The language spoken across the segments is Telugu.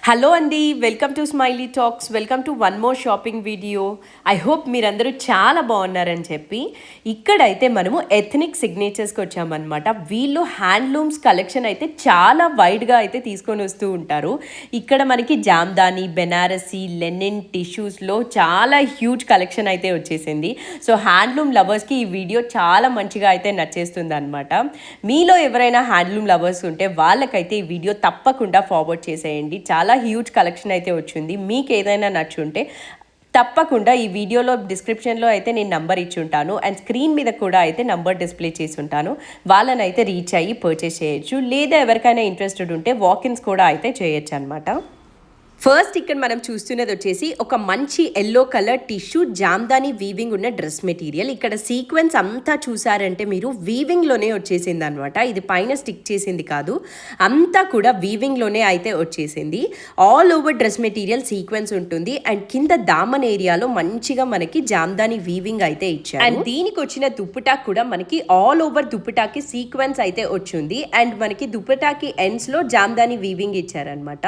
హలో అండి, welcome to smiley talks. Welcome to one more shopping video. I hope మీరందరూ చాలా బాగున్నారని చెప్పి ఇక్కడైతే మనము ఎథనిక్ సిగ్నేచర్స్కి వచ్చామన్నమాట. వీళ్ళు హ్యాండ్లూమ్స్ కలెక్షన్ అయితే చాలా వైడ్గా అయితే తీసుకొని వస్తూ ఉంటారు. ఇక్కడ మనకి జామ్దాని, బెనారసీ, లెనిన్, టిష్యూస్లో చాలా హ్యూజ్ కలెక్షన్ అయితే వచ్చేసింది. సో హ్యాండ్లూమ్ లవర్స్కి ఈ వీడియో చాలా మంచిగా అయితే నచ్చేస్తుంది అనమాట. మీలో ఎవరైనా హ్యాండ్లూమ్ లవర్స్ ఉంటే వాళ్ళకైతే ఈ వీడియో తప్పకుండా ఫార్వర్డ్ చేసేయండి. చాలా హ్యూజ్ కలెక్షన్ అయితే వచ్చింది. మీకు ఏదైనా నచ్చుంటే తప్పకుండా ఈ వీడియోలో డిస్క్రిప్షన్లో అయితే నేను నంబర్ ఇచ్చి ఉంటాను అండ్ స్క్రీన్ మీద కూడా అయితే నంబర్ డిస్ప్లే చేసి ఉంటాను. వాళ్ళని అయితే రీచ్ అయ్యి పర్చేస్ చేయొచ్చు. లేదా ఎవరికైనా ఇంట్రెస్టెడ్ ఉంటే వాకిన్స్ కూడా అయితే చేయొచ్చు అనమాట. ఫస్ట్ ఇక్కడ మనం చూస్తున్నది వచ్చేసి ఒక మంచి yellow colour tissue Jamdani weaving ఉన్న డ్రెస్ మెటీరియల్. ఇక్కడ సీక్వెన్స్ అంతా చూసారంటే మీరు వీవింగ్లోనే వచ్చేసింది అనమాట. ఇది పైన స్టిక్ చేసింది కాదు, అంతా కూడా వీవింగ్లోనే అయితే వచ్చేసింది. All over dress material sequence ఉంటుంది అండ్ కింద దామన్ ఏరియాలో మంచిగా మనకి జామ్దాని వీవింగ్ అయితే ఇచ్చారు. అండ్ దీనికి వచ్చిన దుప్పటా కూడా మనకి ఆల్ ఓవర్ దుప్పటాకి సీక్వెన్స్ అయితే వచ్చింది అండ్ మనకి దుప్పటాకి ఎండ్స్లో జామ్దాని వీవింగ్ ఇచ్చారనమాట.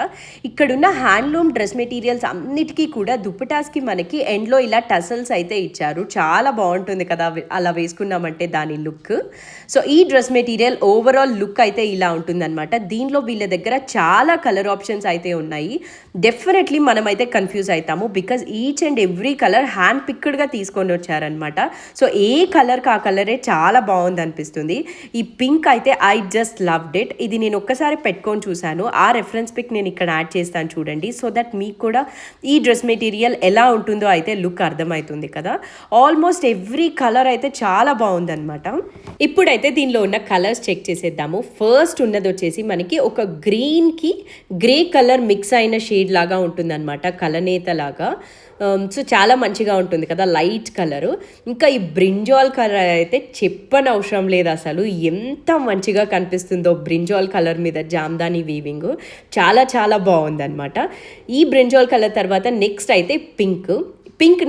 ఇక్కడున్న హ్యాండ్లూమ్ డ్రెస్ మెటీరియల్స్ అన్నిటికీ కూడా దుప్పటాస్కి మనకి ఎండ్లో ఇలా టసల్స్ అయితే ఇచ్చారు. చాలా బాగుంటుంది కదా అలా వేసుకున్నామంటే దాని లుక్. సో ఈ డ్రెస్ మెటీరియల్ ఓవరాల్ లుక్ అయితే ఇలా ఉంటుందన్నమాట. దీనిలో వీళ్ళ దగ్గర చాలా కలర్ ఆప్షన్స్ అయితే ఉన్నాయి. డెఫినెట్లీ మనమైతే కన్ఫ్యూజ్ అవుతాము because each and every colour hand పిక్డ్గా తీసుకొని వచ్చారనమాట. సో ఏ కలర్కి ఆ కలరే చాలా బాగుంది అనిపిస్తుంది. ఈ పింక్ అయితే ఐ జస్ట్ లవ్డ్ ఇట్. ఇది నేను ఒక్కసారి పెట్టుకొని చూశాను. ఆ రెఫరెన్స్ పిక్ నేను ఇక్కడ యాడ్ చేస్తాను చూడండి. సో దట్ మీకు కూడా ఈ డ్రెస్ మెటీరియల్ ఎలా ఉంటుందో అయితే లుక్ అర్థమవుతుంది కదా. ఆల్మోస్ట్ ఎవ్రీ కలర్ అయితే చాలా బాగుందన్నమాట. ఇప్పుడైతే దీనిలో ఉన్న కలర్స్ చెక్ చేసేద్దాము. ఫస్ట్ ఉన్నది వచ్చేసి మనకి ఒక గ్రీన్కి గ్రే కలర్ మిక్స్ అయిన షేడ్ లాగా ఉంటుందన్నమాట, కలనేత లాగా. సో చాలా మంచిగా ఉంటుంది కదా, లైట్ కలరు. ఇంకా ఈ బ్రింజాల్ కలర్ అయితే చెప్పని అవసరం లేదు, అసలు ఎంత మంచిగా కనిపిస్తుందో బ్రింజాల్ కలర్ మీద జామ్దాని వీవింగ్. చాలా చాలా బాగుందన్నమాట. ఈ బ్రింజాల్ కలర్ తర్వాత నెక్స్ట్ అయితే పింక్.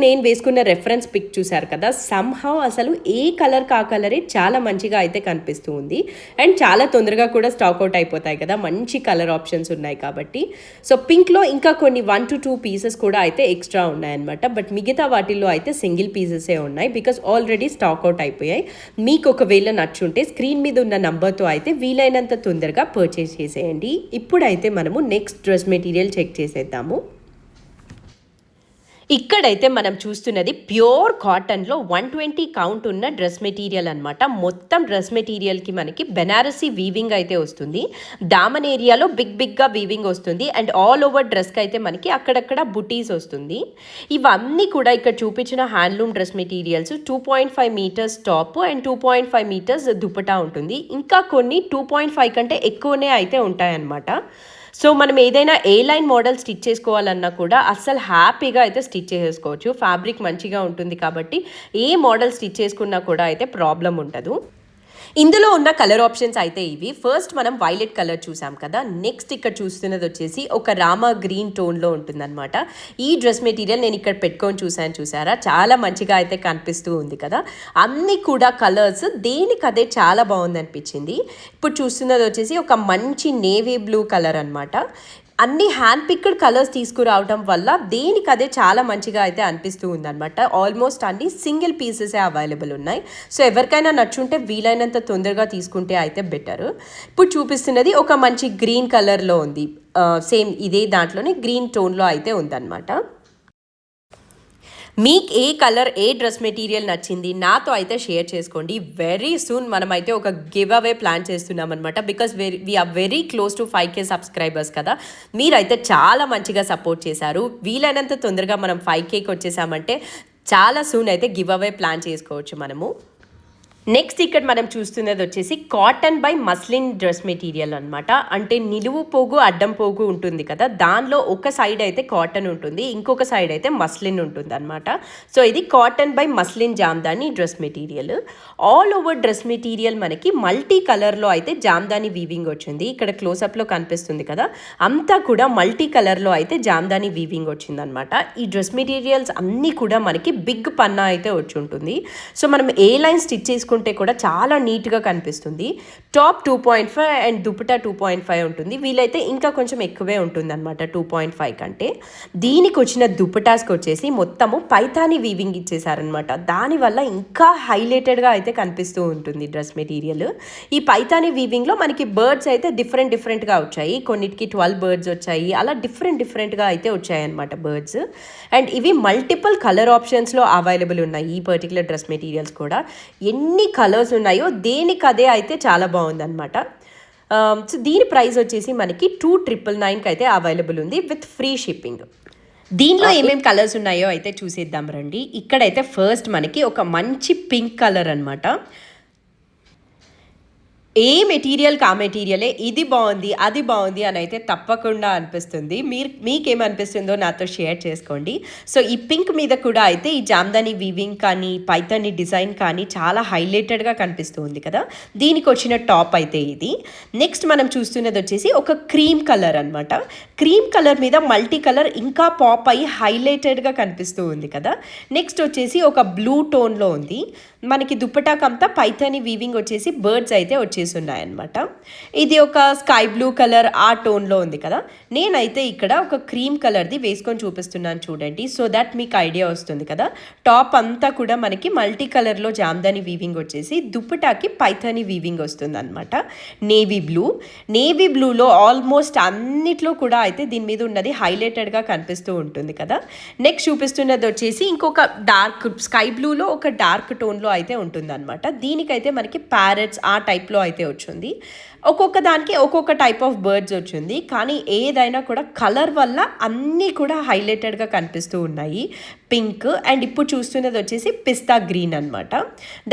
నేను వేసుకున్న రెఫరెన్స్ పిక్ చూసారు కదా, సమ్హౌ అసలు ఏ కలర్ కా కలరే చాలా మంచిగా అయితే కనిపిస్తూ ఉంది అండ్ చాలా తొందరగా కూడా స్టాక్ అవుట్ అయిపోతాయి కదా, మంచి కలర్ ఆప్షన్స్ ఉన్నాయి కాబట్టి. సో పింక్లో ఇంకా కొన్ని 1 to 2 పీసెస్ కూడా అయితే ఎక్స్ట్రా ఉన్నాయన్నమాట. బట్ మిగతా వాటిల్లో అయితే సింగిల్ పీసెసే ఉన్నాయి బికాస్ ఆల్రెడీ స్టాక్ అవుట్ అయిపోయాయి. మీకు ఒకవేళ నచ్చుంటే స్క్రీన్ మీద ఉన్న నంబర్తో అయితే వీలైనంత తొందరగా పర్చేస్ చేసేయండి. ఇప్పుడైతే మనము నెక్స్ట్ డ్రెస్ మెటీరియల్ చెక్ చేసేద్దాము. ఇక్కడైతే మనం చూస్తున్నది ప్యూర్ కాటన్లో 120 కౌంట్ ఉన్న డ్రెస్ మెటీరియల్ అనమాట. మొత్తం డ్రెస్ మెటీరియల్కి మనకి బెనారసీ వీవింగ్ అయితే వస్తుంది. దామన్ ఏరియాలో బిగ్గా వీవింగ్ వస్తుంది అండ్ ఆల్ ఓవర్ డ్రెస్కి అయితే మనకి అక్కడక్కడ బుటీస్ వస్తుంది. ఇవన్నీ కూడా ఇక్కడ చూపించిన handloom dress materials 2.5 meters top and 2.5 meters dupatta ఉంటుంది. ఇంకా కొన్ని 2.5 కంటే ఎక్కువనే అయితే ఉంటాయన్నమాట. సో మనం ఏదైనా ఏ లైన్ మోడల్ స్టిచ్ చేసుకోవాలన్నా కూడా అస్సలు హ్యాపీగా అయితే స్టిచ్ చేసుకోవచ్చు. ఫ్యాబ్రిక్ మంచిగా ఉంటుంది కాబట్టి ఏ మోడల్ స్టిచ్ చేసుకున్నా కూడా అయితే ప్రాబ్లం ఉండదు. ఇందులో ఉన్న కలర్ ఆప్షన్స్ అయితే ఇవి. ఫస్ట్ మనం వైలెట్ కలర్ చూసాం కదా, నెక్స్ట్ ఇక్కడ చూస్తున్నది వచ్చేసి ఒక రామా గ్రీన్ టోన్లో ఉంటుందన్నమాట. ఈ డ్రెస్ మెటీరియల్ నేను ఇక్కడ పెట్టుకొని చూసారా, చాలా మంచిగా అయితే కనిపిస్తూ ఉంది కదా. అన్నీ కూడా కలర్స్ దేనికదే చాలా బాగుంది అనిపించింది. ఇప్పుడు చూస్తున్నది వచ్చేసి ఒక మంచి నేవీ బ్లూ కలర్ అనమాట. అన్ని హ్యాండ్ పిక్డ్ కలర్స్ తీసుకురావడం వల్ల దేనికి అదే చాలా మంచిగా అయితే అనిపిస్తూ ఉందన్నమాట. ఆల్మోస్ట్ అన్ని సింగిల్ పీసెసే అవైలబుల్ ఉన్నాయి. సో ఎవరికైనా నచ్చుంటే వీలైనంత తొందరగా తీసుకుంటే అయితే బెటర్. ఇప్పుడు చూపిస్తున్నది ఒక మంచి గ్రీన్ కలర్లో ఉంది. సేమ్ ఇదే దాంట్లోనే గ్రీన్ టోన్లో అయితే ఉందన్నమాట. మీకు ఏ కలర్ ఏ డ్రెస్ మెటీరియల్ నచ్చింది నాతో అయితే షేర్ చేసుకోండి. వెరీ సూన్ మనమైతే ఒక గివ్ అవే ప్లాన్ చేస్తున్నాం అనమాట. Because we are very close to 5K subscribers కదా. మీరైతే చాలా మంచిగా సపోర్ట్ చేశారు. వీలైనంత తొందరగా మనం 5Kకి వచ్చేసామంటే చాలా సూన్ అయితే గివ్ అవే ప్లాన్ చేసుకోవచ్చు మనము. నెక్స్ట్ ఇక్కడ మనం చూస్తున్నది వచ్చేసి cotton by muslin dress material అనమాట. అంటే నిలువు పోగు అడ్డం పోగు ఉంటుంది కదా, దానిలో ఒక సైడ్ అయితే కాటన్ ఉంటుంది, ఇంకొక సైడ్ అయితే మస్లిన్ ఉంటుంది అనమాట. సో ఇది cotton by muslin Jamdani dress material. All over dress material మనకి మల్టీ కలర్లో అయితే జామ్దాని వీవింగ్ వచ్చింది. ఇక్కడ క్లోజప్లో కనిపిస్తుంది కదా, అంతా కూడా మల్టీ కలర్లో అయితే జామ్దాని వీవింగ్ వచ్చింది అనమాట. ఈ డ్రెస్ మెటీరియల్స్ అన్నీ కూడా మనకి బిగ్ పన్నా అయితే వచ్చి ఉంటుంది. సో మనం ఏ లైన్ స్టిచ్ చేసుకుంటే వేసుకుంటే కూడా చాలా నీట్గా కనిపిస్తుంది. టాప్ 2.5 అండ్ దుపట్టా 2.5 ఉంటుంది. వీలైతే ఇంకా కొంచెం ఎక్కువే ఉంటుంది అనమాట 2.5 కంటే. దీనికి వచ్చిన దుపటాస్కి వచ్చేసి మొత్తము పైథానీ వీవింగ్ ఇచ్చేసారనమాట. దానివల్ల ఇంకా హైలైటెడ్గా అయితే కనిపిస్తూ ఉంటుంది డ్రెస్ మెటీరియల్. ఈ పైథానీ వీవింగ్లో మనకి బర్డ్స్ అయితే డిఫరెంట్గా వచ్చాయి. కొన్నిటికి 12 బర్డ్స్ వచ్చాయి, అలా డిఫరెంట్గా అయితే వచ్చాయి అనమాట బర్డ్స్. అండ్ ఇవి మల్టిపుల్ కలర్ ఆప్షన్స్లో అవైలబుల్ ఉన్నాయి. ఈ పర్టికులర్ డ్రెస్ మెటీరియల్స్ కూడా ఎన్ని కలర్స్ ఉన్నాయో దేనికి అదే అయితే చాలా బాగుందన్నమాట. సో దీని ప్రైస్ వచ్చేసి మనకి 2,999కి అయితే అవైలబుల్ ఉంది విత్ ఫ్రీ షిప్పింగ్. దీనిలో ఏమేమి కలర్స్ ఉన్నాయో అయితే చూసేద్దాం రండి. ఇక్కడైతే ఫస్ట్ మనకి ఒక మంచి పింక్ కలర్ అనమాట. ఏ మెటీరియల్ కా మెటీరియలే ఇది బాగుంది అది బాగుంది అని అయితే తప్పకుండా అనిపిస్తుంది. మీకేమనిపిస్తుందో నాతో షేర్ చేసుకోండి. సో ఈ పింక్ మీద కూడా అయితే ఈ జామ్దాని వీవింగ్ కానీ పైథానీ డిజైన్ కానీ చాలా హైలైటెడ్గా కనిపిస్తుంది కదా. దీనికి వచ్చిన టాప్ అయితే ఇది. నెక్స్ట్ మనం చూస్తున్నది వచ్చేసి ఒక క్రీమ్ కలర్ అనమాట. క్రీమ్ కలర్ మీద మల్టీ కలర్ ఇంకా పాప్ అయ్యి హైలైటెడ్గా కనిపిస్తూ ఉంది కదా. నెక్స్ట్ వచ్చేసి ఒక బ్లూ టోన్లో ఉంది. మనకి దుప్పటాకంతా పైథానీ వీవింగ్ వచ్చేసి బర్డ్స్ అయితే వచ్చేసి ఉన్నాయన్నమాట. ఇది ఒక స్కై బ్లూ కలర్ ఆ టోన్లో ఉంది కదా. నేనైతే ఇక్కడ ఒక క్రీమ్ కలర్ది వేసుకొని చూపిస్తున్నాను చూడండి, సో దట్ మీకు ఐడియా వస్తుంది కదా. టాప్ అంతా కూడా మనకి మల్టీ కలర్లో జామ్దాని వీవింగ్ వచ్చేసి దుప్పటాకి పైథానీ వీవింగ్ వస్తుంది అనమాట. నేవీ బ్లూలో ఆల్మోస్ట్ అన్నిట్లో కూడా అయితే దీని మీద ఉన్నది హైలైటెడ్గా కనిపిస్తూ ఉంటుంది కదా. నెక్స్ట్ చూపిస్తున్నది వచ్చేసి ఇంకొక డార్క్ స్కై బ్లూలో ఒక డార్క్ టోన్లో అయితే ఉంటుంది అనమాట. దీనికైతే మనకి ప్యారెట్స్ ఆ టైప్లో అయితే వచ్చింది. ఒక్కొక్క దానికి ఒక్కొక్క టైప్ ఆఫ్ బర్డ్స్ వచ్చింది, కానీ ఏదైనా కూడా కలర్ వల్ల అన్నీ కూడా హైలైటెడ్గా కనిపిస్తూ ఉన్నాయి. పింక్ అండ్ ఇప్పుడు చూస్తున్నది వచ్చేసి పిస్తా గ్రీన్ అనమాట.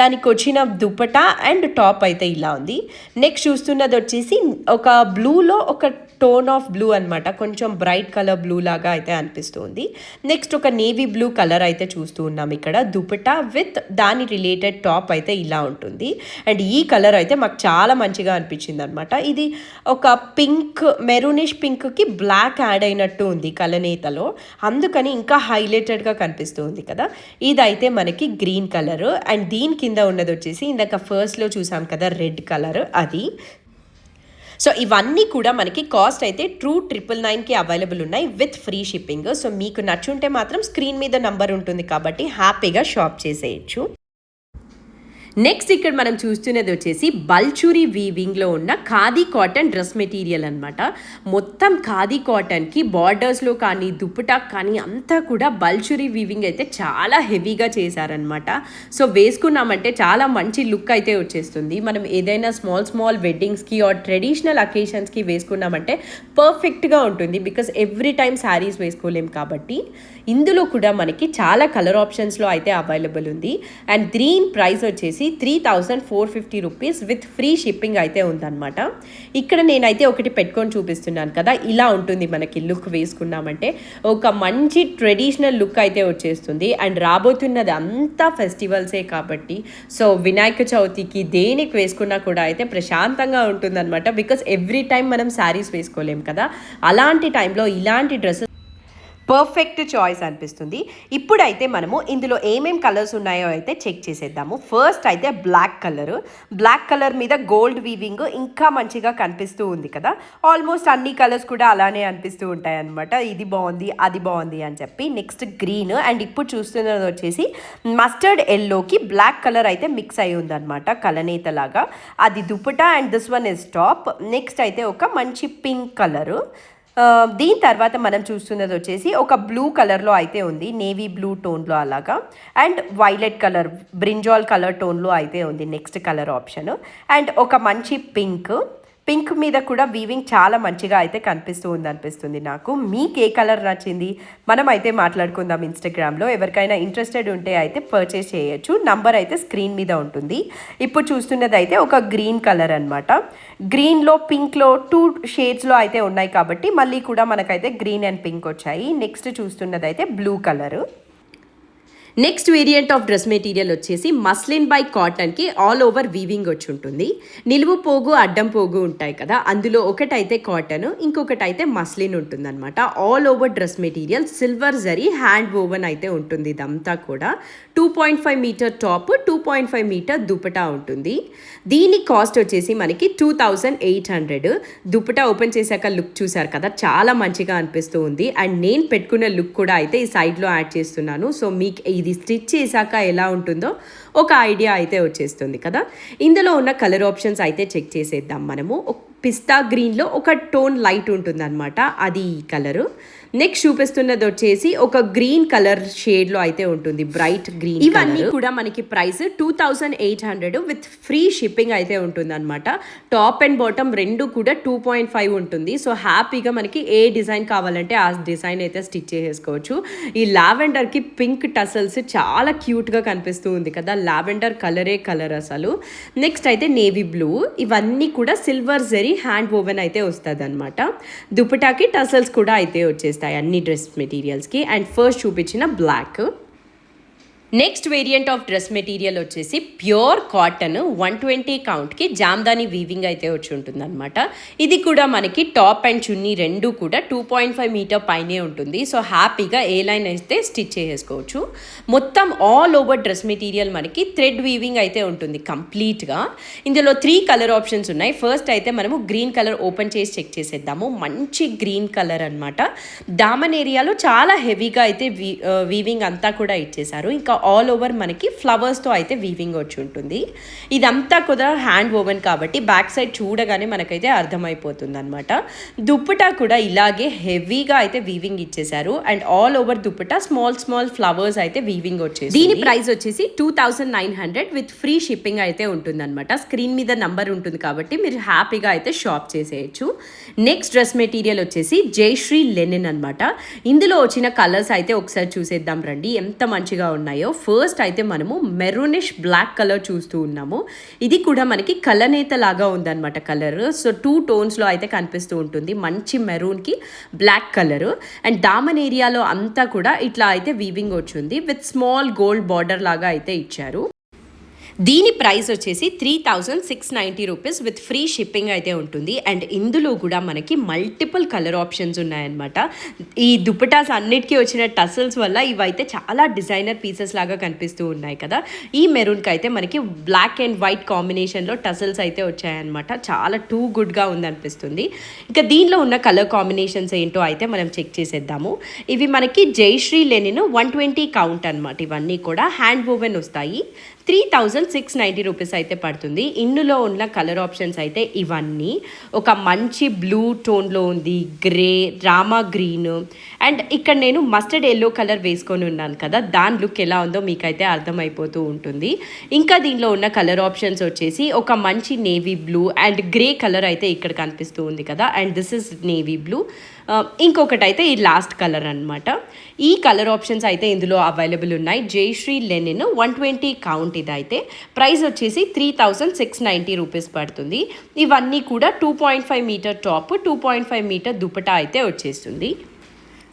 దానికి వచ్చిన దుపట్టా అండ్ టాప్ అయితే ఇలా ఉంది. నెక్స్ట్ చూస్తున్నది వచ్చేసి ఒక బ్లూలో ఒక టోన్ ఆఫ్ బ్లూ అనమాట, కొంచెం బ్రైట్ కలర్ బ్లూ లాగా అయితే అనిపిస్తుంది. నెక్స్ట్ ఒక నేవీ బ్లూ కలర్ అయితే చూస్తూ ఉన్నాం ఇక్కడ. దుపట్టా విత్ దాని రిలేటెడ్ టాప్ అయితే ఇలా ఉంటుంది. అండ్ ఈ కలర్ అయితే మాకు చాలా మంచిగా అనిపించింది అనమాట. ఇది ఒక పింక్ మెరూనిష్ పింక్కి బ్లాక్ యాడ్ అయినట్టు ఉంది కలనేతలో, అందుకని ఇంకా హైలైటెడ్గా కనిపిస్తుంది కదా. ఇదైతే మనకి గ్రీన్ కలర్ అండ్ దీని కింద ఉన్నది వచ్చేసి ఇందాక ఫస్ట్లో చూసాం కదా రెడ్ కలర్ అది. సో ఇవన్నీ కూడా మనకి కాస్ట్ అయితే 2,999కి అవైలబుల్ ఉన్నాయి విత్ ఫ్రీ షిప్పింగ్. సో మీకు నచ్చుంటే మాత్రం స్క్రీన్ మీద నంబర్ ఉంటుంది కాబట్టి హ్యాపీగా షాప్ చేసేయచ్చు. నెక్స్ట్ ఇక్కడ మనం చూస్తున్నది వచ్చేసి బల్చూరి వీవింగ్లో ఉన్న ఖాదీ కాటన్ డ్రెస్ మెటీరియల్ అనమాట. మొత్తం ఖాదీ కాటన్కి బార్డర్స్లో కానీ దుప్పటా కానీ అంతా కూడా బల్చూరి వీవింగ్ అయితే చాలా హెవీగా చేశారనమాట. సో వేసుకున్నామంటే చాలా మంచి లుక్ అయితే వచ్చేస్తుంది. మనం ఏదైనా స్మాల్ వెడ్డింగ్స్కి ఆర్ ట్రెడిషనల్ అకేషన్స్కి వేసుకున్నామంటే పర్ఫెక్ట్గా ఉంటుంది. బికాస్ ఎవ్రీ టైమ్ శారీస్ వేసుకోలేం కాబట్టి. ఇందులో కూడా మనకి చాలా కలర్ ఆప్షన్స్లో అయితే అవైలబుల్ ఉంది. అండ్ దీని ప్రైస్ వచ్చేసి 3,450 రూపీస్ విత్ ఫ్రీ షిప్పింగ్ అయితే ఉందన్నమాట. ఇక్కడ నేనైతే ఒకటి పెట్టుకొని చూపిస్తున్నాను కదా, ఇలా ఉంటుంది మనకి లుక్ వేసుకున్నామంటే. ఒక మంచి ట్రెడిషనల్ లుక్ అయితే వచ్చేస్తుంది. అండ్ రాబోతున్నది అంతా ఫెస్టివల్సే కాబట్టి సో వినాయక చవితికి దేనికి వేసుకున్నా కూడా అయితే ప్రశాంతంగా ఉంటుందన్నమాట. బికాస్ ఎవ్రీ టైం మనం శారీస్ వేసుకోలేం కదా, అలాంటి టైంలో ఇలాంటి డ్రెస్సెస్ పర్ఫెక్ట్ చాయిస్ అనిపిస్తుంది. ఇప్పుడైతే మనము ఇందులో ఏమేం కలర్స్ ఉన్నాయో అయితే చెక్ చేసేద్దాము. ఫస్ట్ అయితే బ్లాక్ కలర్ మీద గోల్డ్ వీవింగ్ ఇంకా మంచిగా కనిపిస్తూ ఉంది కదా. ఆల్మోస్ట్ అన్ని కలర్స్ కూడా అలానే అనిపిస్తూ ఉంటాయి అనమాట. ఇది బాగుంది అది బాగుంది అని చెప్పి. నెక్స్ట్ గ్రీన్ అండ్ ఇప్పుడు చూస్తున్నది వచ్చేసి మస్టర్డ్ ఎల్లోకి బ్లాక్ కలర్ అయితే మిక్స్ అయి ఉందన్నమాట, కలనేత లాగా. అది dupatta and this one is top. Next అయితే ఒక మంచి పింక్ కలరు. దీని తర్వాత మనం చూస్తున్నది వచ్చేసి ఒక బ్లూ కలర్లో అయితే ఉంది, నేవీ బ్లూ టోన్లో అలాగా. And violet colour brinjal colour టోన్లో అయితే ఉంది నెక్స్ట్ కలర్ ఆప్షన్. అండ్ ఒక మంచి పింక్ మీద కూడా వీవింగ్ చాలా మంచిగా అయితే కనిపిస్తూ ఉంది అనిపిస్తుంది నాకు. మీకు ఏ కలర్ నచ్చింది మనం అయితే మాట్లాడుకుందాం ఇన్స్టాగ్రామ్లో. ఎవరికైనా ఇంట్రెస్టెడ్ ఉంటే అయితే పర్చేస్ చేయొచ్చు. నంబర్ అయితే స్క్రీన్ మీద ఉంటుంది. ఇప్పుడు చూస్తున్నది అయితే ఒక గ్రీన్ కలర్ అనమాట. గ్రీన్లో పింక్లో 2 షేడ్స్లో అయితే ఉన్నాయి కాబట్టి మళ్ళీ కూడా మనకైతే గ్రీన్ అండ్ పింక్ వచ్చాయి. నెక్స్ట్ చూస్తున్నది అయితే blue colour. Next variant of dress material వచ్చేసి మస్లిన్ బై కాటన్కి ఆల్ ఓవర్ వీవింగ్ వచ్చి ఉంటుంది. నిలువు పోగు అడ్డం పోగు ఉంటాయి కదా, అందులో ఒకటైతే కాటన్, ఇంకొకటి అయితే మస్లిన్ ఉంటుందన్నమాట. All over dress material silver zari hand woven అయితే ఉంటుంది. ఇదంతా కూడా 2.5 మీటర్ టాప్, 2.5 మీటర్ దుపటా ఉంటుంది. దీని కాస్ట్ వచ్చేసి మనకి 2800. దుపటా ఓపెన్ చేశాక లుక్ చూసారు కదా, చాలా మంచిగా అనిపిస్తూ ఉంది. అండ్ నేను పెట్టుకున్న లుక్ కూడా అయితే ఈ సైడ్లో యాడ్ చేస్తున్నాను. సో మీకు ఇది స్టిచ్ చేశాక ఎలా ఉంటుందో ఒక ఐడియా అయితే వచ్చేస్తుంది కదా. ఇందులో ఉన్న కలర్ ఆప్షన్స్ అయితే చెక్ చేసేద్దాం మనము. పిస్తా గ్రీన్లో ఒక టోన్ లైట్ ఉంటుందన్నమాట, అది ఈ కలరు. నెక్స్ట్ చూపిస్తున్నది వచ్చేసి ఒక గ్రీన్ కలర్ షేడ్లో అయితే ఉంటుంది, బ్రైట్ గ్రీన్. ఇవన్నీ కూడా మనకి ప్రైస్ 2800 విత్ ఫ్రీ షిప్పింగ్ అయితే ఉంటుంది అనమాట. టాప్ అండ్ బాటమ్ రెండు కూడా 2.5 ఉంటుంది. సో హ్యాపీగా మనకి ఏ డిజైన్ కావాలంటే ఆ డిజైన్ అయితే స్టిచ్ చేసేసుకోవచ్చు. ఈ లావెండర్కి పింక్ టసల్స్ చాలా క్యూట్గా కనిపిస్తూ ఉంది కదా, లావెండర్ కలరే కలర్ అసలు. నెక్స్ట్ అయితే నేవీ బ్లూ. ఇవన్నీ కూడా సిల్వర్ జరీ హ్యాండ్ వోవెన్ అయితే వస్తుంది అనమాట. దుపటాకి టసల్స్ కూడా అయితే వచ్చేస్తాయి అన్ని డ్రెస్ మెటీరియల్స్కి. అండ్ ఫస్ట్ చూపించిన black. Next variant of dress material వచ్చేసి ప్యూర్ కాటన్ 120 కౌంట్కి జామ్దాని వీవింగ్ అయితే వచ్చి ఉంటుంది అనమాట. ఇది కూడా మనకి టాప్ అండ్ చున్నీ రెండు కూడా 2.5 మీటర్ పైనే ఉంటుంది. సో హ్యాపీగా ఏ లైన్ అయితే స్టిచ్ చేసేసుకోవచ్చు. మొత్తం ఆల్ ఓవర్ డ్రెస్ మెటీరియల్ మనకి థ్రెడ్ వీవింగ్ అయితే ఉంటుంది కంప్లీట్గా. ఇందులో 3 కలర్ ఆప్షన్స్ ఉన్నాయి. ఫస్ట్ అయితే మనము గ్రీన్ కలర్ ఓపెన్ చేసి చెక్ చేసేద్దాము. మంచి గ్రీన్ కలర్ అనమాట. దామన్ ఏరియాలో చాలా హెవీగా అయితే వీవింగ్ అంతా కూడా ఇచ్చేసారు. ఇంకా ఆల్ ఓవర్ మనకి ఫ్లవర్స్తో అయితే వీవింగ్ వచ్చి ఉంటుంది. ఇదంతా కూడా హ్యాండ్ ఓవెన్ కాబట్టి బ్యాక్ సైడ్ చూడగానే మనకైతే అర్థమైపోతుంది అనమాట. దుప్పటా కూడా ఇలాగే హెవీగా అయితే వీవింగ్ ఇచ్చేసారు. And all over dupatta small small flowers అయితే వీవింగ్ వచ్చేసి. దీని ప్రైస్ వచ్చేసి 2900 విత్ ఫ్రీ షిప్పింగ్ అయితే ఉంటుంది అనమాట. స్క్రీన్ మీద నంబర్ ఉంటుంది కాబట్టి మీరు హ్యాపీగా అయితే షాప్ చేసేయచ్చు. నెక్స్ట్ డ్రెస్ మెటీరియల్ వచ్చేసి జయశ్రీ లెనిన్ అనమాట. ఇందులో వచ్చిన కలర్స్ అయితే ఒకసారి చూసేద్దాం రండి, ఎంత మంచిగా ఉన్నాయో. ఫస్ట్ అయితే మనము మెరూనిష్ బ్లాక్ కలర్ చూస్తూ ఉన్నాము. ఇది కూడా మనకి కలనేత లాగా ఉందన్నమాట కలర్. సో 2 టోన్స్లో అయితే కనిపిస్తూ ఉంటుంది. మంచి మెరూన్కి బ్లాక్ కలర్. అండ్ దామన్ ఏరియాలో అంతా కూడా ఇట్లా అయితే వీవింగ్ వచ్చింది విత్ స్మాల్ గోల్డ్ బార్డర్ లాగా అయితే ఇచ్చారు. దీని ప్రైస్ వచ్చేసి 3690 రూపీస్ విత్ ఫ్రీ షిప్పింగ్ అయితే ఉంటుంది. అండ్ ఇందులో కూడా మనకి మల్టిపుల్ కలర్ ఆప్షన్స్ ఉన్నాయన్నమాట. ఈ దుపటాస్ అన్నిటికీ వచ్చిన టసల్స్ వల్ల ఇవైతే చాలా డిజైనర్ పీసెస్ లాగా కనిపిస్తూ ఉన్నాయి కదా. ఈ మెరూన్కి అయితే మనకి బ్లాక్ అండ్ వైట్ కాంబినేషన్లో టసల్స్ అయితే వచ్చాయన్నమాట. చాలా టూ గుడ్గా ఉందనిపిస్తుంది. ఇంకా దీనిలో ఉన్న కలర్ కాంబినేషన్స్ ఏంటో అయితే మనం చెక్ చేసేద్దాము. ఇవి మనకి జయశ్రీ లెనిన్ 120 కౌంట్ అనమాట. ఇవన్నీ కూడా హ్యాండ్ వోవెన్ వస్తాయి. 3690 రూపీస్ అయితే పడుతుంది. ఇందులో ఉన్న కలర్ ఆప్షన్స్ అయితే ఇవన్నీ ఒక మంచి బ్లూ టోన్లో ఉంది, గ్రే, రామా గ్రీన్, అండ్ ఇక్కడ నేను మస్టర్డ్ ఎల్లో కలర్ వేసుకొని ఉన్నాను కదా, దాని లుక్ ఎలా ఉందో మీకైతే అర్థమైపోతూ ఉంటుంది. ఇంకా దీనిలో ఉన్న కలర్ ఆప్షన్స్ వచ్చేసి ఒక మంచి navy blue and grey colour అయితే ఇక్కడ కనిపిస్తూ ఉంది కదా, and this is navy blue. ఇంకొకటి అయితే ఈ లాస్ట్ కలర్ అనమాట. ఈ కలర్ ఆప్షన్స్ అయితే ఇందులో అవైలబుల్ ఉన్నాయి. జయశ్రీ లెనిన్ 120 కౌంట్ ఇదైతే ప్రైస్ వచ్చేసి 3690 రూపీస్ పడుతుంది. ఇవన్నీ కూడా 2.5 మీటర్ టాప్, 2.5 మీటర్ దుపటా అయితే వచ్చేస్తుంది.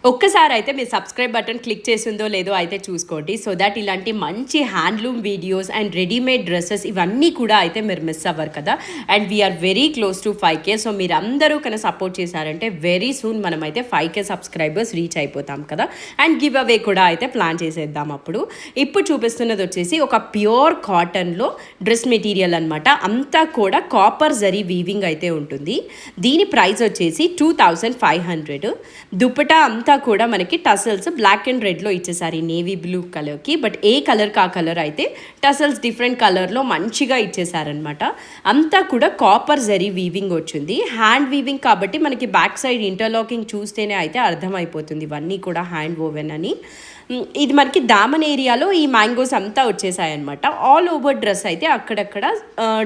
ఒక్కసారి అయితే మీరు సబ్స్క్రైబ్ బటన్ క్లిక్ చేసిందో లేదో అయితే చూసుకోండి. సో దట్ ఇలాంటి మంచి handloom videos and readymade dresses ఇవన్నీ కూడా అయితే మీరు మిస్ అవ్వరు కదా. And we are very close to 5K. So మీరు అందరూ కన్నా సపోర్ట్ చేశారంటే వెరీ సూన్ మనమైతే 5K సబ్స్క్రైబర్స్ రీచ్ అయిపోతాం కదా. అండ్ గివ్ అవే కూడా అయితే ప్లాన్ చేసేద్దాం అప్పుడు. ఇప్పుడు చూపిస్తున్నది వచ్చేసి ఒక ప్యూర్ కాటన్లో డ్రెస్ మెటీరియల్ అనమాట. అంతా కూడా కాపర్ జరీ వీవింగ్ అయితే ఉంటుంది. దీని ప్రైస్ వచ్చేసి 2500. దుపటా అంతా కూడా మనకి టసల్స్ బ్లాక్ అండ్ రెడ్లో ఇచ్చేసారు ఈ నేవీ బ్లూ కలర్కి. బట్ ఏ కలర్ కా కలర్ అయితే టసల్స్ డిఫరెంట్ కలర్లో మంచిగా ఇచ్చేసారనమాట. అంతా కూడా కాపర్ జరీ వీవింగ్ వచ్చింది. హ్యాండ్ వీవింగ్ కాబట్టి మనకి బ్యాక్ సైడ్ ఇంటర్లాకింగ్ చూస్తేనే అయితే అర్థమైపోతుంది ఇవన్నీ కూడా హ్యాండ్ వోవెన్ అని. ఇది మనకి దామన్ ఏరియాలో ఈ మ్యాంగోస్ అంతా వచ్చేసాయన్నమాట. ఆల్ ఓవర్ డ్రెస్ అయితే అక్కడక్కడ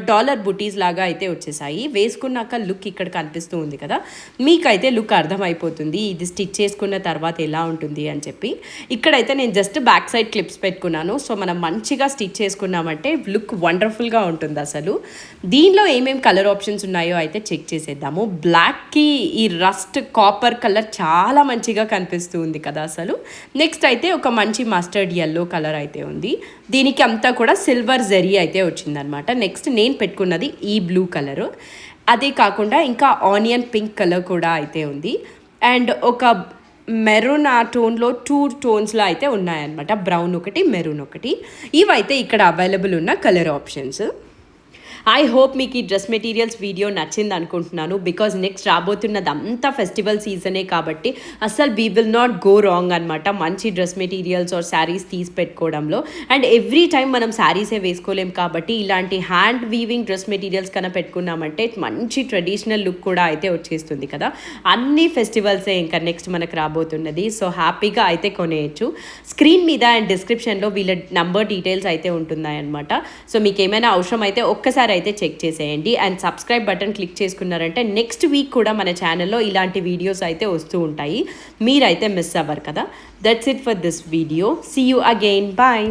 డాలర్ బుటీస్ లాగా అయితే వచ్చేసాయి. వేసుకున్నాక లుక్ ఇక్కడ కనిపిస్తూ ఉంది కదా, మీకైతే లుక్ అర్థమైపోతుంది ఇది స్టిచ్ చేసుకున్న తర్వాత ఎలా ఉంటుంది అని చెప్పి. ఇక్కడైతే నేను జస్ట్ బ్యాక్ సైడ్ క్లిప్స్ పెట్టుకున్నాను. సో మనం మంచిగా స్టిచ్ చేసుకున్నామంటే లుక్ వండర్ఫుల్గా ఉంటుంది అసలు. దీనిలో ఏమేమి కలర్ ఆప్షన్స్ ఉన్నాయో అయితే చెక్ చేసేద్దాము. బ్లాక్కి ఈ రస్ట్ కాపర్ కలర్ చాలా మంచిగా కనిపిస్తూ ఉంది కదా అసలు. నెక్స్ట్ అయితే ఒక మంచి మస్టర్డ్ ఎల్లో కలర్ అయితే ఉంది. దీనికి అంతా కూడా సిల్వర్ జరీ అయితే వచ్చిందనమాట. నెక్స్ట్ నేను పెట్టుకున్నది ఈ బ్లూ కలరు. అదే కాకుండా ఇంకా ఆనియన్ పింక్ కలర్ కూడా అయితే ఉంది. అండ్ ఒక మెరూన్ ఆ టోన్లో 2 టోన్స్లో అయితే ఉన్నాయన్నమాట. బ్రౌన్ ఒకటి, మెరూన్ ఒకటి. ఇవైతే ఇక్కడ అవైలబుల్ ఉన్న కలర్ ఆప్షన్స్. ఐ హోప్ మీకు ఈ డ్రెస్ మెటీరియల్స్ వీడియో నచ్చింది అనుకుంటున్నాను. బికాజ్ నెక్స్ట్ రాబోతున్నది అంతా ఫెస్టివల్ సీజనే కాబట్టి అసలు we will not go wrong అనమాట మంచి డ్రెస్ మెటీరియల్స్ ఆర్ శారీస్ తీసి పెట్టుకోవడంలో. అండ్ ఎవ్రీ టైం మనం శారీసే వేసుకోలేం కాబట్టి ఇలాంటి హ్యాండ్ వీవింగ్ డ్రెస్ మెటీరియల్స్ కన్నా పెట్టుకున్నామంటే మంచి ట్రెడిషనల్ లుక్ కూడా అయితే వచ్చేస్తుంది కదా. అన్ని ఫెస్టివల్సే ఇంకా నెక్స్ట్ మనకు రాబోతున్నది. సో హ్యాపీగా అయితే కొనేయచ్చు. స్క్రీన్ మీద అండ్ డిస్క్రిప్షన్లో వీళ్ళ నంబర్ డీటెయిల్స్ అయితే ఉంటున్నాయన్నమాట. సో మీకు ఏమైనా అవసరం అయితే ఒక్కసారి అయితే చెక్ చేసేయండి. అండ్ సబ్స్క్రైబ్ బటన్ క్లిక్ చేసుకున్నారంటే నెక్స్ట్ వీక్ కూడా మన ఛానల్లో ఇలాంటి వీడియోస్ అయితే వస్తూ ఉంటాయి. మీరైతే మిస్ అవ్వరు కదా. That's it for this video. See you again. Bye.